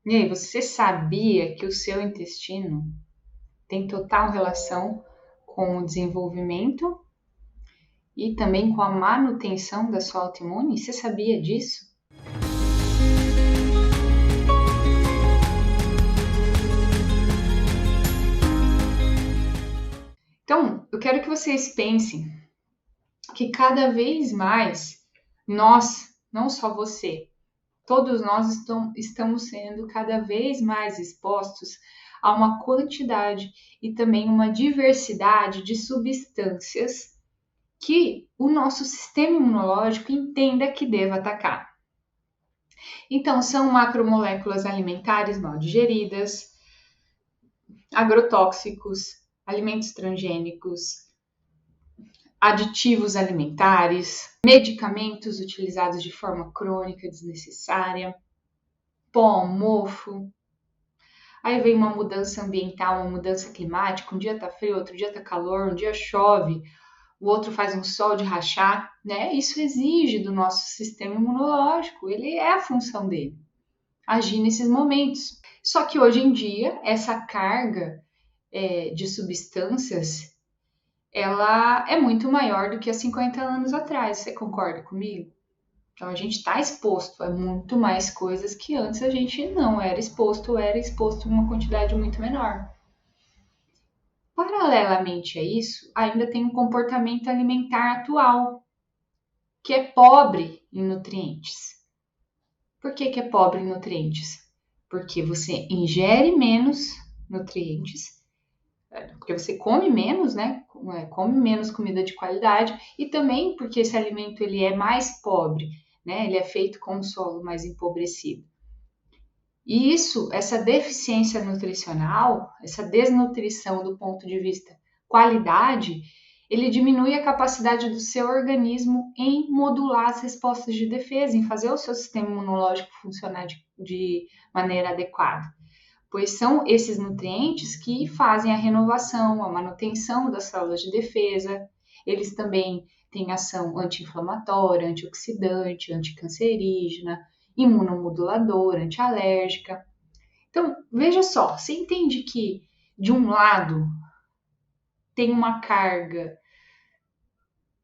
E aí, você sabia que o seu intestino tem total relação com o desenvolvimento e também com a manutenção da sua autoimune? Você sabia disso? Então, eu quero que vocês pensem que cada vez mais nós, não só você, todos nós estamos sendo cada vez mais expostos a uma quantidade e também uma diversidade de substâncias que o nosso sistema imunológico entenda que deva atacar. Então, são macromoléculas alimentares mal digeridas, agrotóxicos, alimentos transgênicos, aditivos alimentares, medicamentos utilizados de forma crônica desnecessária, pó, mofo. Aí vem uma mudança ambiental, uma mudança climática, um dia tá frio, outro dia tá calor, um dia chove, o outro faz um sol de rachar, né? Isso exige do nosso sistema imunológico, ele é a função dele, agir nesses momentos. Só que hoje em dia, essa carga de substâncias, ela é muito maior do que há 50 anos atrás, você concorda comigo? Então a gente está exposto a muito mais coisas que antes a gente não era exposto em uma quantidade muito menor. Paralelamente a isso, ainda tem um comportamento alimentar atual, que é pobre em nutrientes. Por que é pobre em nutrientes? Porque você ingere menos nutrientes, porque você come menos, né? Come menos comida de qualidade e também porque esse alimento ele é mais pobre, né? Ele é feito com um solo mais empobrecido. E isso, essa deficiência nutricional, essa desnutrição do ponto de vista qualidade, ele diminui a capacidade do seu organismo em modular as respostas de defesa, em fazer o seu sistema imunológico funcionar de maneira adequada. Pois são esses nutrientes que fazem a renovação, a manutenção das células de defesa. Eles também têm ação anti-inflamatória, antioxidante, anticancerígena, imunomoduladora, antialérgica. Então, veja só, você entende que, de um lado, tem uma carga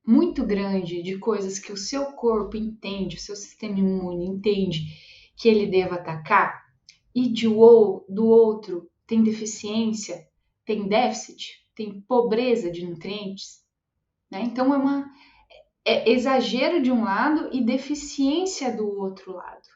muito grande de coisas que o seu corpo entende, o seu sistema imune entende que ele deva atacar, e do outro tem deficiência, tem déficit, tem pobreza de nutrientes, né? Então é exagero de um lado e deficiência do outro lado.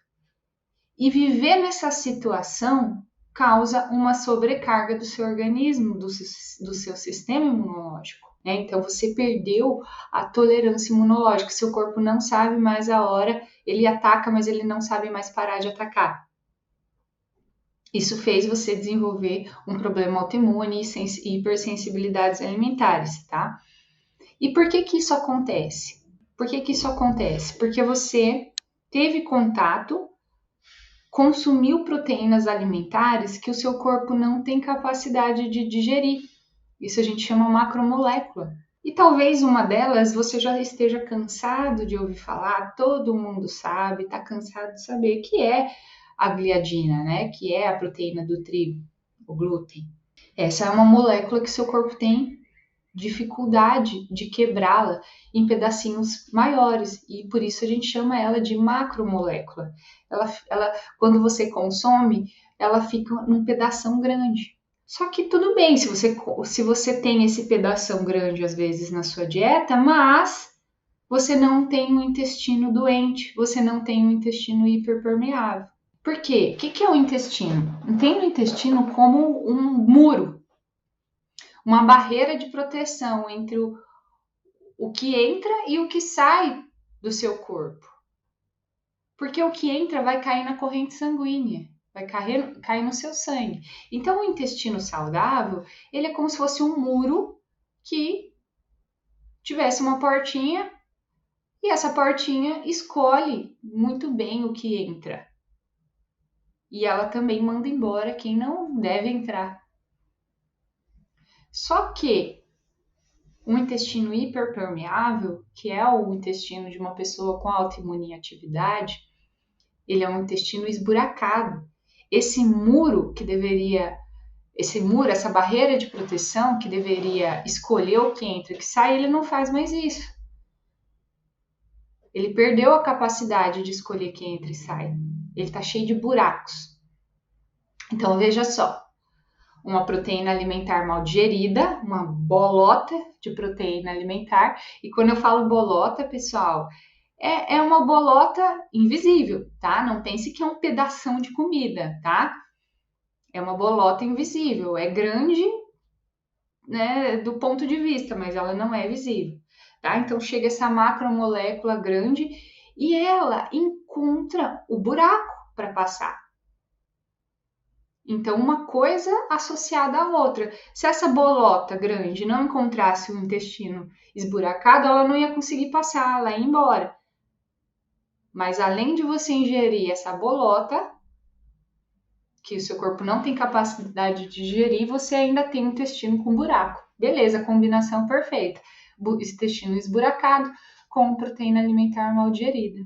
E viver nessa situação causa uma sobrecarga do seu organismo, do seu sistema imunológico. Né? Então você perdeu a tolerância imunológica, seu corpo não sabe mais a hora, ele ataca, mas ele não sabe mais parar de atacar. Isso fez você desenvolver um problema autoimune e hipersensibilidades alimentares, tá? E por que isso acontece? Por que isso acontece? Porque você teve contato, consumiu proteínas alimentares que o seu corpo não tem capacidade de digerir. Isso a gente chama macromolécula. E talvez uma delas você já esteja cansado de ouvir falar, todo mundo sabe, está cansado de saber, que é a gliadina, né? Que é a proteína do trigo, o glúten. Essa é uma molécula que seu corpo tem dificuldade de quebrá-la em pedacinhos maiores e por isso a gente chama ela de macromolécula. Ela, quando você consome, ela fica num pedação grande. Só que tudo bem se você tem esse pedação grande às vezes na sua dieta, mas você não tem um intestino doente, você não tem um intestino hiperpermeável. Por quê? O que é o intestino? Entenda o intestino como um muro, uma barreira de proteção entre o que entra e o que sai do seu corpo. Porque o que entra vai cair na corrente sanguínea, vai cair no seu sangue. Então, o intestino saudável, ele é como se fosse um muro que tivesse uma portinha e essa portinha escolhe muito bem o que entra. E ela também manda embora quem não deve entrar. Só que um intestino hiperpermeável, que é o intestino de uma pessoa com autoimune atividade, ele é um intestino esburacado. esse muro, essa barreira de proteção que deveria escolher o que entra e o que sai, ele não faz mais isso. Ele perdeu a capacidade de escolher quem entra e sai. Ele está cheio de buracos. Então, veja só. Uma proteína alimentar mal digerida, uma bolota de proteína alimentar. E quando eu falo bolota, pessoal, é uma bolota invisível, tá? Não pense que é um pedação de comida, tá? É uma bolota invisível. É grande, né, do ponto de vista, mas ela não é visível, tá? Então chega essa macromolécula grande e ela encontra o buraco para passar. Então, uma coisa associada à outra. Se essa bolota grande não encontrasse o intestino esburacado, ela não ia conseguir passar, ela ia embora. Mas além de você ingerir essa bolota, que o seu corpo não tem capacidade de digerir, você ainda tem um intestino com buraco. Beleza, combinação perfeita. Intestino esburacado com proteína alimentar mal digerida.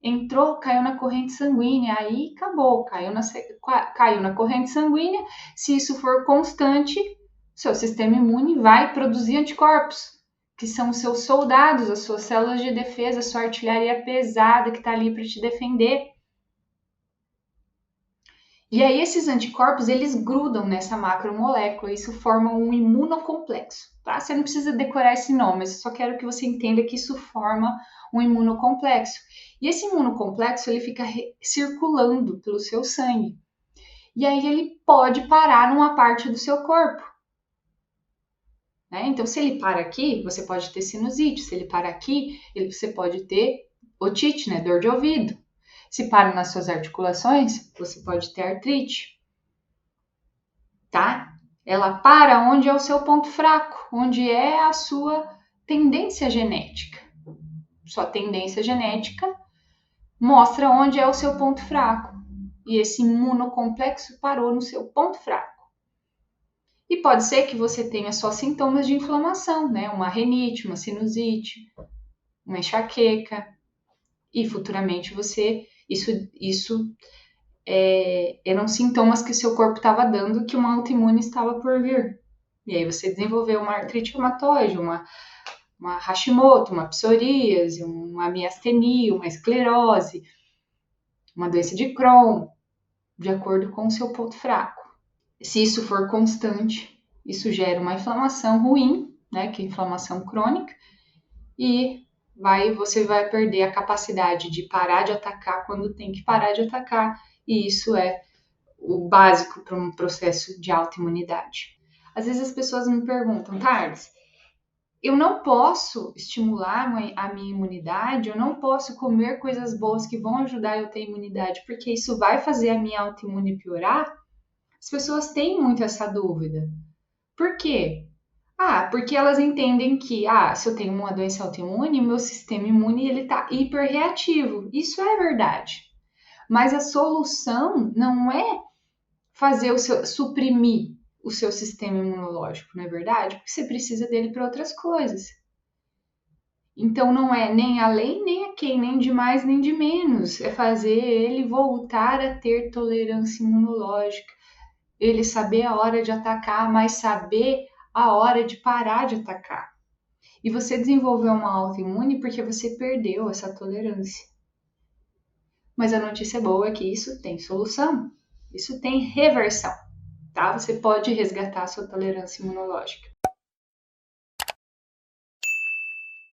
Entrou, caiu na corrente sanguínea, aí acabou, caiu na corrente sanguínea. Se isso for constante, seu sistema imune vai produzir anticorpos, que são os seus soldados, as suas células de defesa, a sua artilharia pesada que está ali para te defender. E aí esses anticorpos, eles grudam nessa macromolécula, isso forma um imunocomplexo, tá? Você não precisa decorar esse nome, mas eu só quero que você entenda que isso forma um imunocomplexo. E esse imunocomplexo, ele fica circulando pelo seu sangue. E aí ele pode parar numa parte do seu corpo. Né? Então, se ele para aqui, você pode ter sinusite. Se ele para aqui, você pode ter otite, né? Dor de ouvido. Se para nas suas articulações, você pode ter artrite, tá? Ela para onde é o seu ponto fraco, onde é a sua tendência genética. Sua tendência genética mostra onde é o seu ponto fraco. E esse imunocomplexo parou no seu ponto fraco. E pode ser que você tenha só sintomas de inflamação, né? Uma rinite, uma sinusite, uma enxaqueca. E futuramente isso eram sintomas que o seu corpo estava dando que uma autoimune estava por vir. E aí você desenvolveu uma artrite reumatoide, uma Hashimoto, uma psoríase, uma miastenia, uma esclerose, uma doença de Crohn, de acordo com o seu ponto fraco. Se isso for constante, isso gera uma inflamação ruim, né, que é inflamação crônica, e você vai perder a capacidade de parar de atacar quando tem que parar de atacar, e isso é o básico para um processo de autoimunidade. Às vezes as pessoas me perguntam, Tardes, eu não posso estimular a minha imunidade, eu não posso comer coisas boas que vão ajudar eu a ter imunidade, porque isso vai fazer a minha autoimune piorar? As pessoas têm muito essa dúvida. Por quê? Porque elas entendem que, se eu tenho uma doença autoimune, o meu sistema imune ele está hiperreativo. Isso é verdade. Mas a solução não é suprimir o seu sistema imunológico, não é verdade? Porque você precisa dele para outras coisas. Então não é nem além, nem aquém, nem de mais, nem de menos. É fazer ele voltar a ter tolerância imunológica. Ele saber a hora de atacar, mas saber a hora de parar de atacar. E você desenvolveu uma autoimune porque você perdeu essa tolerância. Mas a notícia boa é que isso tem solução. Isso tem reversão, tá? Você pode resgatar a sua tolerância imunológica.